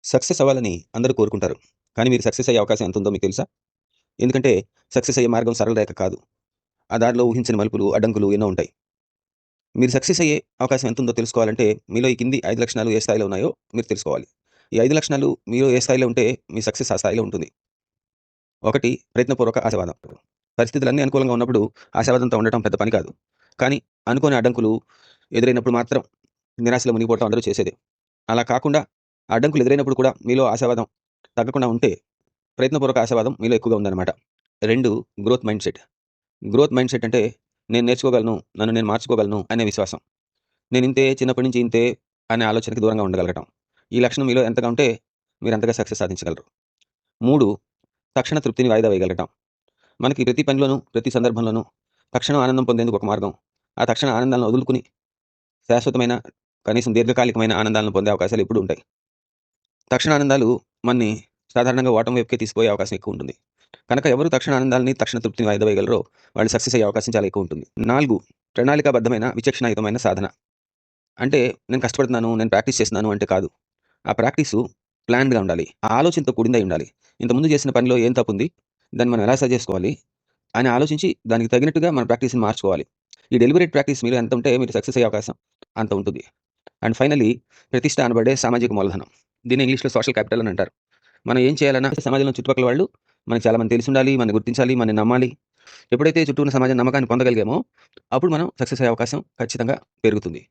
Success అవ్వాలని అందరూ కోరుకుంటారు. కానీ మీరు సక్సెస్ అయ్యే అవకాశం ఎంతుందో మీకు తెలుసా? ఎందుకంటే సక్సెస్ అయ్యే మార్గం సరళ రేఖ కాదు. ఆ దారిలో ఊహించని మలుపులు, అడ్డంకులు ఎన్నో ఉంటాయి. మీరు సక్సెస్ అయ్యే అవకాశం ఎంతుందో తెలుసుకోవాలంటే మీలో ఈ కింది 5 లక్షణాలు ఏ స్థాయిలో ఉన్నాయో మీరు తెలుసుకోవాలి. ఈ 5 లక్షణాలు మీలో ఏ స్థాయిలో ఉంటే మీ సక్సెస్ ఆ స్థాయిలో ఉంటుంది. 1 ప్రయత్నపూర్వక ఆశావాదం. పరిస్థితులన్నీ అనుకూలంగా ఉన్నప్పుడు ఆశావాదంతో ఉండటం పెద్ద పని కాదు. కానీ అనుకోని అడ్డంకులు ఎదురైనప్పుడు మాత్రం నిరాశలో మునిగిపోవటం అందరూ చేసేదే. అలా కాకుండా ఆ అడ్డంకులు ఎదురైనప్పుడు కూడా మీలో ఆశావాదం తగ్గకుండా ఉంటే ప్రయత్నపూర్వక ఆశావాదం మీలో ఎక్కువగా ఉందన్నమాట. 2 గ్రోత్ మైండ్‌సెట్. గ్రోత్ మైండ్‌సెట్ అంటే నేను నేర్చుకోగలను, నన్ను నేను మార్చుకోగలను అనే విశ్వాసం. నేనింతే, చిన్నప్పటి నుంచి ఇంతే అనే ఆలోచనకి దూరంగా ఉండగలగటం. ఈ లక్షణం మీలో ఎంతగా ఉంటే మీరంతగా సక్సెస్ సాధించగలరు. 3 తక్షణ తృప్తిని వాయిదా వేయగలగటం. మనకి ప్రతి పనిలోనూ, ప్రతి సందర్భంలోనూ తక్షణం ఆనందం పొందేందుకు ఒక మార్గం. ఆ తక్షణ ఆనందాలను వదులుకొని శాశ్వతమైన, కనీసం దీర్ఘకాలికమైన ఆనందాలను పొందే అవకాశాలు ఎప్పుడూ ఉంటాయి. తక్షణ ఆనందాలు మన్ని సాధారణంగా ఓటమి వైపుకే తీసుకుపోయే అవకాశం ఎక్కువ ఉంటుంది. కనుక ఎవరు తక్షణ ఆనందాలని, తక్షణ తృప్తిని వాయిదా వేయగలరో వాళ్ళు సక్సెస్ అయ్యే అవకాశం చాలా ఎక్కువ ఉంటుంది. 4 ప్రణాళికాబద్ధమైన, విచక్షణాయుతమైన సాధన. అంటే నేను కష్టపడుతున్నాను, నేను ప్రాక్టీస్ చేస్తున్నాను అంటే కాదు. ఆ ప్రాక్టీసు ప్లాన్డ్‌గా ఉండాలి. ఆ ఆలోచనతో కూడిందై ఉండాలి. ఇంతకుముందు చేసిన పనిలో ఏం తప్పుంది? దాన్ని మనం ఎలా సరి చేసుకోవాలి? అని ఆలోచించి దానికి తగినట్టుగా మన ప్రాక్టీస్‌ని మార్చుకోవాలి. ఈ డెలిబరేట్ ప్రాక్టీస్ మీలో ఎంత ఉంటే మీరు సక్సెస్ అయ్యే అవకాశం అంత ఉంటుంది. అండ్ ఫైనల్లీ ప్రతిష్ట అనబడే సామాజిక మూలధనం. దీన్ని ఇంగ్లీష్‌లో సోషల్ క్యాపిటల్ అని అంటారు. మనం ఏం చేయాలన్నా సమాజంలో చుట్టుపక్కల వాళ్ళు మనకు చాలా మంది తెలిసుండాలి, మనల్ని గుర్తించాలి, మనల్ని నమ్మాలి. ఎప్పుడైతే చుట్టూ ఉన్న సమాజం నమ్మకాన్ని పొందగలిగామో అప్పుడు మనం సక్సెస్ అయ్యే అవకాశం ఖచ్చితంగా పెరుగుతుంది.